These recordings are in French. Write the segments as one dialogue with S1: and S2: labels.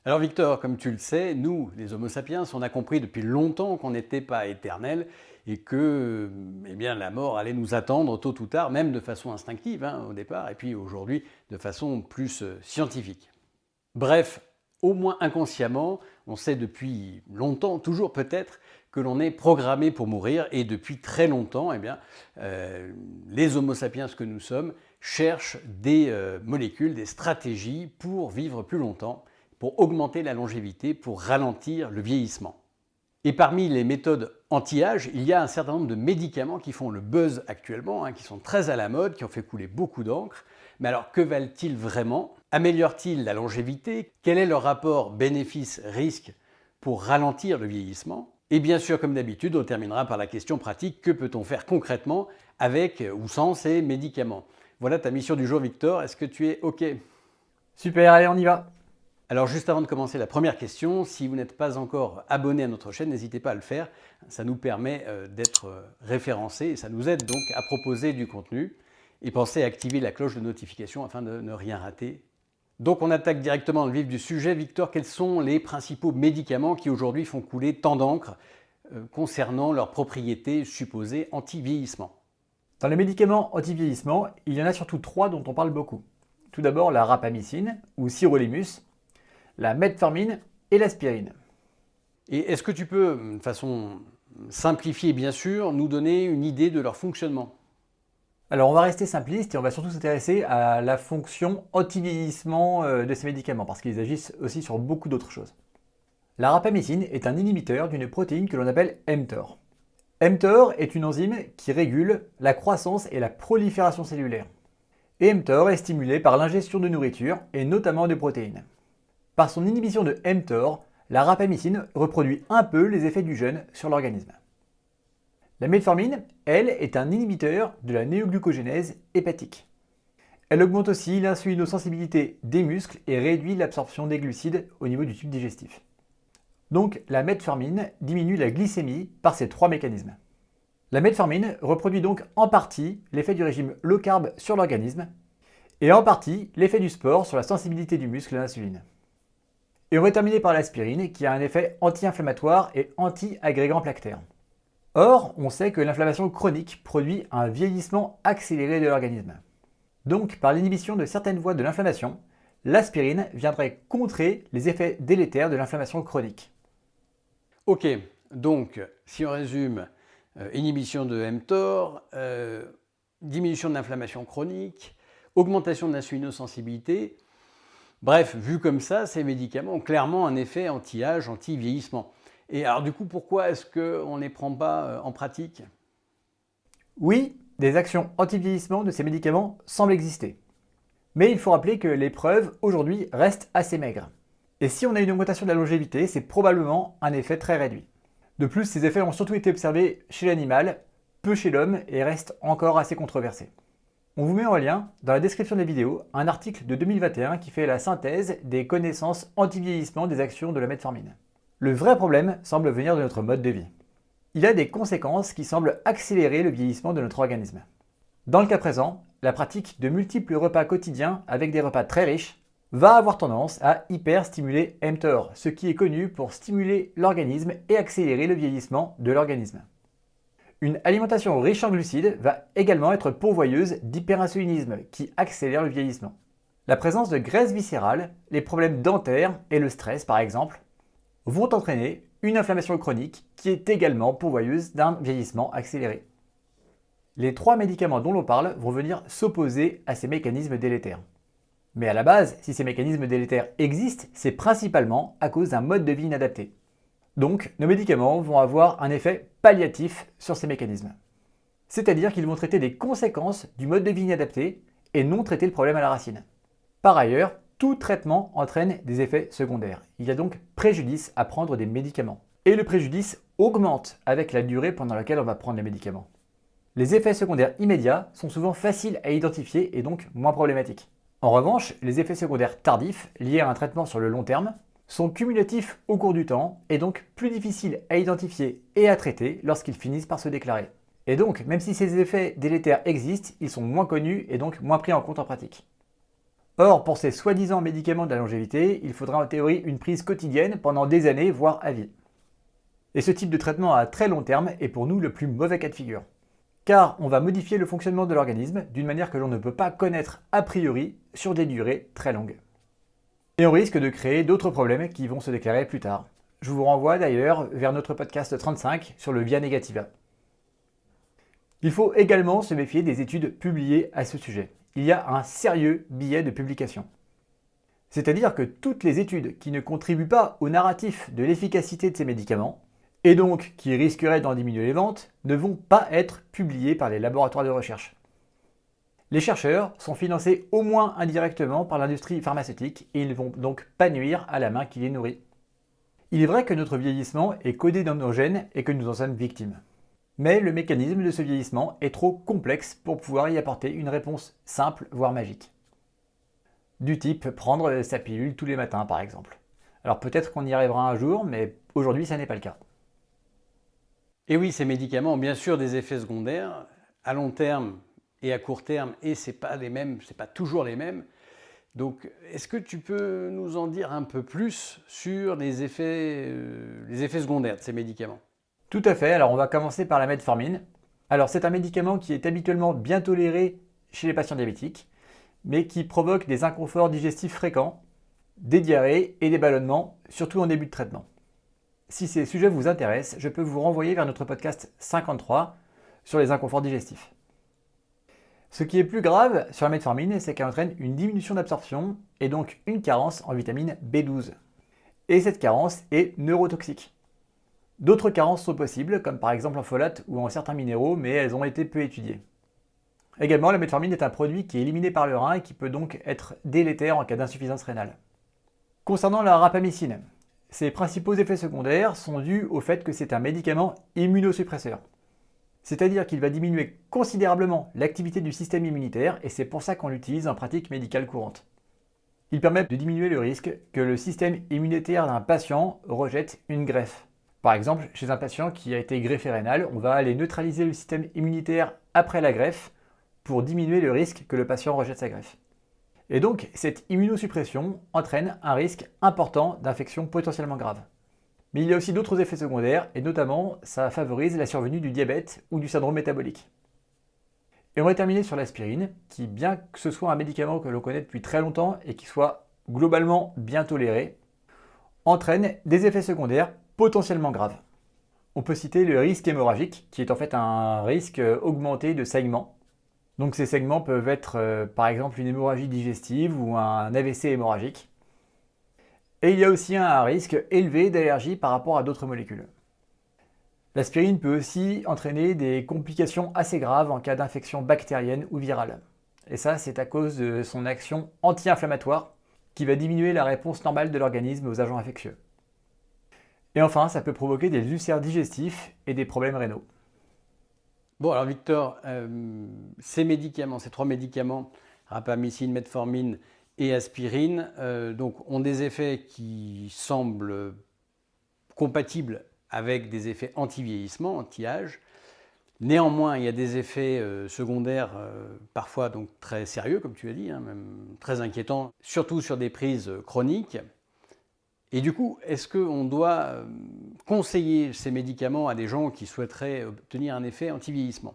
S1: Alors Victor, comme tu le sais, nous, les Homo sapiens, on a compris depuis longtemps qu'on n'était pas éternel et que la mort allait nous attendre tôt ou tard, même de façon instinctive au départ, et puis aujourd'hui de façon plus scientifique. Bref, au moins inconsciemment, on sait depuis longtemps, toujours peut-être, que l'on est programmé pour mourir, et depuis très longtemps, les Homo sapiens que nous sommes cherchent des molécules, des stratégies pour vivre plus longtemps, pour augmenter la longévité, pour ralentir le vieillissement. Et parmi les méthodes anti-âge, il y a un certain nombre de médicaments qui font le buzz actuellement, qui sont très à la mode, qui ont fait couler beaucoup d'encre. Mais alors, que valent-ils vraiment? Améliorent-ils la longévité? Quel est leur rapport bénéfice-risque pour ralentir le vieillissement? Et bien sûr, comme d'habitude, on terminera par la question pratique, que peut-on faire concrètement avec ou sans ces médicaments? Voilà ta mission du jour, Victor. Est-ce que tu es OK?
S2: Super, allez, on y va.
S1: Alors juste avant de commencer la première question, si vous n'êtes pas encore abonné à notre chaîne, n'hésitez pas à le faire. Ça nous permet d'être référencés et ça nous aide donc à proposer du contenu. Et pensez à activer la cloche de notification afin de ne rien rater. Donc on attaque directement dans le vif du sujet. Victor, quels sont les principaux médicaments qui aujourd'hui font couler tant d'encre concernant leurs propriétés supposées anti-vieillissement?
S2: Dans les médicaments anti-vieillissement, il y en a surtout trois dont on parle beaucoup. Tout d'abord la rapamycine ou sirolimus, la metformine et l'aspirine.
S1: Et est-ce que tu peux, de façon simplifiée bien sûr, nous donner une idée de leur fonctionnement?
S2: Alors on va rester simpliste et on va surtout s'intéresser à la fonction anti-vieillissement de ces médicaments parce qu'ils agissent aussi sur beaucoup d'autres choses. La rapamycine est un inhibiteur d'une protéine que l'on appelle mTOR. mTOR est une enzyme qui régule la croissance et la prolifération cellulaire. Et mTOR est stimulé par l'ingestion de nourriture et notamment de protéines. Par son inhibition de mTOR, la rapamycine reproduit un peu les effets du jeûne sur l'organisme. La metformine, elle, est un inhibiteur de la néoglucogénèse hépatique. Elle augmente aussi l'insulinosensibilité des muscles et réduit l'absorption des glucides au niveau du tube digestif. Donc la metformine diminue la glycémie par ces trois mécanismes. La metformine reproduit donc en partie l'effet du régime low carb sur l'organisme et en partie l'effet du sport sur la sensibilité du muscle à l'insuline. Et on va terminer par l'aspirine qui a un effet anti-inflammatoire et anti-agrégant lactaire. Or, on sait que l'inflammation chronique produit un vieillissement accéléré de l'organisme. Donc, par l'inhibition de certaines voies de l'inflammation, l'aspirine viendrait contrer les effets délétères de l'inflammation chronique.
S1: Ok, donc si on résume, inhibition de mTOR, diminution de l'inflammation chronique, augmentation de l'insulinosensibilité. Bref, vu comme ça, ces médicaments ont clairement un effet anti-âge, anti-vieillissement. Et alors du coup, pourquoi est-ce qu'on ne les prend pas en pratique?
S2: Oui, des actions anti-vieillissement de ces médicaments semblent exister. Mais il faut rappeler que les preuves aujourd'hui restent assez maigres. Et si on a une augmentation de la longévité, c'est probablement un effet très réduit. De plus, ces effets ont surtout été observés chez l'animal, peu chez l'homme et restent encore assez controversés. On vous met en lien, dans la description de la vidéo, un article de 2021 qui fait la synthèse des connaissances anti-vieillissement des actions de la metformine. Le vrai problème semble venir de notre mode de vie. Il a des conséquences qui semblent accélérer le vieillissement de notre organisme. Dans le cas présent, la pratique de multiples repas quotidiens avec des repas très riches va avoir tendance à hyperstimuler mTOR, ce qui est connu pour stimuler l'organisme et accélérer le vieillissement de l'organisme. Une alimentation riche en glucides va également être pourvoyeuse d'hyperinsulinisme qui accélère le vieillissement. La présence de graisse viscérale, les problèmes dentaires et le stress par exemple, vont entraîner une inflammation chronique qui est également pourvoyeuse d'un vieillissement accéléré. Les trois médicaments dont l'on parle vont venir s'opposer à ces mécanismes délétères. Mais à la base, si ces mécanismes délétères existent, c'est principalement à cause d'un mode de vie inadapté. Donc, nos médicaments vont avoir un effet palliatif sur ces mécanismes. C'est-à-dire qu'ils vont traiter des conséquences du mode de vie inadapté et non traiter le problème à la racine. Par ailleurs, tout traitement entraîne des effets secondaires. Il y a donc préjudice à prendre des médicaments. Et le préjudice augmente avec la durée pendant laquelle on va prendre les médicaments. Les effets secondaires immédiats sont souvent faciles à identifier et donc moins problématiques. En revanche, les effets secondaires tardifs, liés à un traitement sur le long terme, sont cumulatifs au cours du temps et donc plus difficiles à identifier et à traiter lorsqu'ils finissent par se déclarer. Et donc, même si ces effets délétères existent, ils sont moins connus et donc moins pris en compte en pratique. Or, pour ces soi-disant médicaments de la longévité, il faudra en théorie une prise quotidienne pendant des années, voire à vie. Et ce type de traitement à très long terme est pour nous le plus mauvais cas de figure. Car on va modifier le fonctionnement de l'organisme d'une manière que l'on ne peut pas connaître a priori sur des durées très longues. Et on risque de créer d'autres problèmes qui vont se déclarer plus tard. Je vous renvoie d'ailleurs vers notre podcast 35 sur le via negativa. Il faut également se méfier des études publiées à ce sujet. Il y a un sérieux biais de publication. C'est-à-dire que toutes les études qui ne contribuent pas au narratif de l'efficacité de ces médicaments, et donc qui risqueraient d'en diminuer les ventes, ne vont pas être publiées par les laboratoires de recherche. Les chercheurs sont financés au moins indirectement par l'industrie pharmaceutique et ils ne vont donc pas nuire à la main qui les nourrit. Il est vrai que notre vieillissement est codé dans nos gènes et que nous en sommes victimes. Mais le mécanisme de ce vieillissement est trop complexe pour pouvoir y apporter une réponse simple, voire magique. Du type prendre sa pilule tous les matins par exemple. Alors peut-être qu'on y arrivera un jour, mais aujourd'hui ça n'est pas le cas.
S1: Et oui, ces médicaments ont bien sûr des effets secondaires à long terme et à court terme, et c'est pas toujours les mêmes. Donc, est-ce que tu peux nous en dire un peu plus sur les effets secondaires de ces médicaments?
S2: Tout à fait, alors on va commencer par la metformine. Alors c'est un médicament qui est habituellement bien toléré chez les patients diabétiques, mais qui provoque des inconforts digestifs fréquents, des diarrhées et des ballonnements, surtout en début de traitement. Si ces sujets vous intéressent, je peux vous renvoyer vers notre podcast 53 sur les inconforts digestifs. Ce qui est plus grave sur la metformine, c'est qu'elle entraîne une diminution d'absorption et donc une carence en vitamine B12. Et cette carence est neurotoxique. D'autres carences sont possibles, comme par exemple en folate ou en certains minéraux, mais elles ont été peu étudiées. Également, la metformine est un produit qui est éliminé par le rein et qui peut donc être délétère en cas d'insuffisance rénale. Concernant la rapamycine, ses principaux effets secondaires sont dus au fait que c'est un médicament immunosuppresseur. C'est-à-dire qu'il va diminuer considérablement l'activité du système immunitaire et c'est pour ça qu'on l'utilise en pratique médicale courante. Il permet de diminuer le risque que le système immunitaire d'un patient rejette une greffe. Par exemple, chez un patient qui a été greffé rénal, on va aller neutraliser le système immunitaire après la greffe pour diminuer le risque que le patient rejette sa greffe. Et donc, cette immunosuppression entraîne un risque important d'infection potentiellement grave. Mais il y a aussi d'autres effets secondaires, et notamment, ça favorise la survenue du diabète ou du syndrome métabolique. Et on va terminer sur l'aspirine, qui, bien que ce soit un médicament que l'on connaît depuis très longtemps et qui soit globalement bien toléré, entraîne des effets secondaires potentiellement graves. On peut citer le risque hémorragique, qui est en fait un risque augmenté de saignement. Donc ces saignements peuvent être par exemple une hémorragie digestive ou un AVC hémorragique. Et il y a aussi un risque élevé d'allergie par rapport à d'autres molécules. L'aspirine peut aussi entraîner des complications assez graves en cas d'infection bactérienne ou virale. Et ça, c'est à cause de son action anti-inflammatoire qui va diminuer la réponse normale de l'organisme aux agents infectieux. Et enfin, ça peut provoquer des ulcères digestifs et des problèmes rénaux.
S1: Bon, alors Victor, ces trois médicaments, rapamycine, metformine et aspirine, donc, ont des effets qui semblent compatibles avec des effets anti-vieillissement, anti-âge. Néanmoins, il y a des effets secondaires parfois donc très sérieux, comme tu as dit, même très inquiétants, surtout sur des prises chroniques. Et du coup, est-ce qu'on doit conseiller ces médicaments à des gens qui souhaiteraient obtenir un effet anti-vieillissement?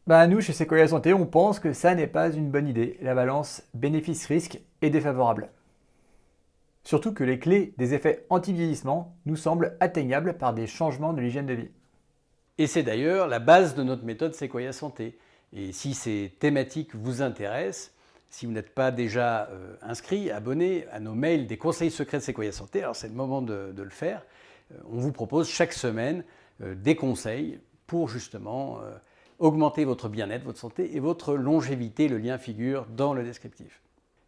S2: Nous, chez Sequoia Santé, on pense que ça n'est pas une bonne idée. La balance bénéfice-risque est défavorable. Surtout que les clés des effets anti-vieillissement nous semblent atteignables par des changements de l'hygiène de vie.
S1: Et c'est d'ailleurs la base de notre méthode Sequoia Santé. Et si ces thématiques vous intéressent, si vous n'êtes pas déjà inscrit, abonné à nos mails des conseils secrets de Sequoia Santé, alors c'est le moment de le faire. On vous propose chaque semaine des conseils pour justement augmenter votre bien-être, votre santé et votre longévité. Le lien figure dans le descriptif.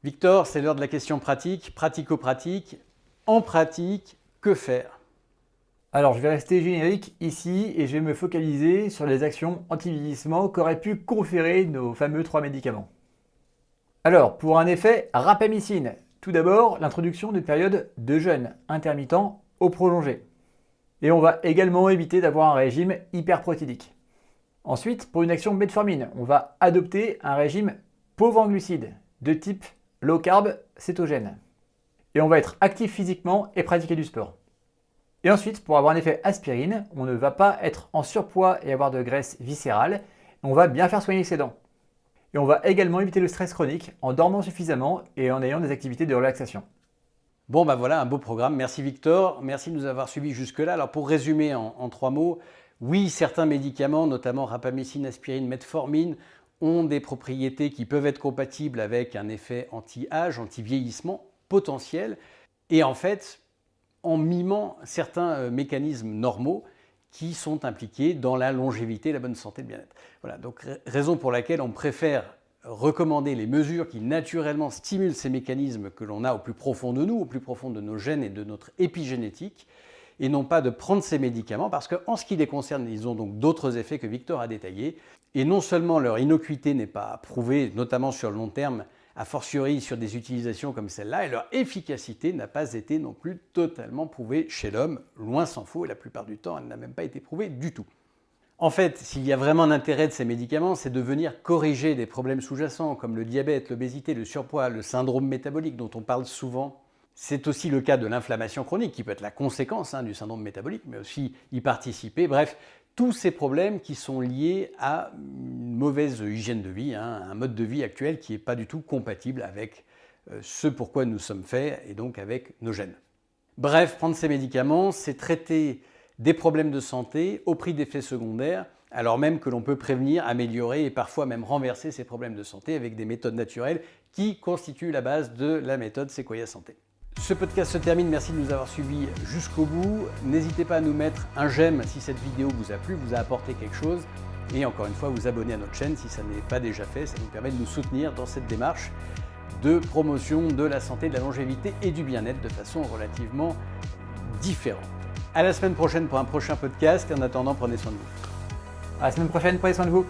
S1: Victor, c'est l'heure de la question pratique, pratico-pratique. En pratique, que faire?
S2: Alors je vais rester générique ici et je vais me focaliser sur les actions anti-vieillissement qu'auraient pu conférer nos fameux 3 médicaments. Alors, pour un effet rapamycine, tout d'abord, l'introduction d'une période de jeûne intermittent au prolongé. Et on va également éviter d'avoir un régime hyperprotidique. Ensuite, pour une action metformine, on va adopter un régime pauvre en glucides, de type low carb cétogène. Et on va être actif physiquement et pratiquer du sport. Et ensuite, pour avoir un effet aspirine, on ne va pas être en surpoids et avoir de graisse viscérale. On va bien faire soigner ses dents. Et on va également éviter le stress chronique en dormant suffisamment et en ayant des activités de relaxation.
S1: Bon, ben voilà, un beau programme. Merci Victor, merci de nous avoir suivis jusque-là. Alors pour résumer en 3 mots, oui, certains médicaments, notamment rapamycine, aspirine, metformine, ont des propriétés qui peuvent être compatibles avec un effet anti-âge, anti-vieillissement potentiel. Et en fait, en mimant certains mécanismes normaux qui sont impliqués dans la longévité, la bonne santé, le bien-être. Voilà, donc raison pour laquelle on préfère recommander les mesures qui naturellement stimulent ces mécanismes que l'on a au plus profond de nous, au plus profond de nos gènes et de notre épigénétique, et non pas de prendre ces médicaments, parce qu'en ce qui les concerne, ils ont donc d'autres effets que Victor a détaillés, et non seulement leur innocuité n'est pas prouvée, notamment sur le long terme, a fortiori sur des utilisations comme celle-là, et leur efficacité n'a pas été non plus totalement prouvée chez l'homme, loin s'en faut, et la plupart du temps, elle n'a même pas été prouvée du tout. En fait, s'il y a vraiment un intérêt de ces médicaments, c'est de venir corriger des problèmes sous-jacents comme le diabète, l'obésité, le surpoids, le syndrome métabolique dont on parle souvent. C'est aussi le cas de l'inflammation chronique qui peut être la conséquence du syndrome métabolique, mais aussi y participer. Bref, tous ces problèmes qui sont liés à une mauvaise hygiène de vie, un mode de vie actuel qui n'est pas du tout compatible avec ce pourquoi nous sommes faits et donc avec nos gènes. Bref, prendre ces médicaments, c'est traiter des problèmes de santé au prix d'effets secondaires, alors même que l'on peut prévenir, améliorer et parfois même renverser ces problèmes de santé avec des méthodes naturelles qui constituent la base de la méthode Sequoia Santé. Ce podcast se termine, merci de nous avoir suivis jusqu'au bout. N'hésitez pas à nous mettre un j'aime si cette vidéo vous a plu, vous a apporté quelque chose. Et encore une fois, vous abonner à notre chaîne si ça n'est pas déjà fait, ça nous permet de nous soutenir dans cette démarche de promotion de la santé, de la longévité et du bien-être de façon relativement différente. À la semaine prochaine pour un prochain podcast et en attendant, prenez soin de vous.
S2: À la semaine prochaine, prenez soin de vous.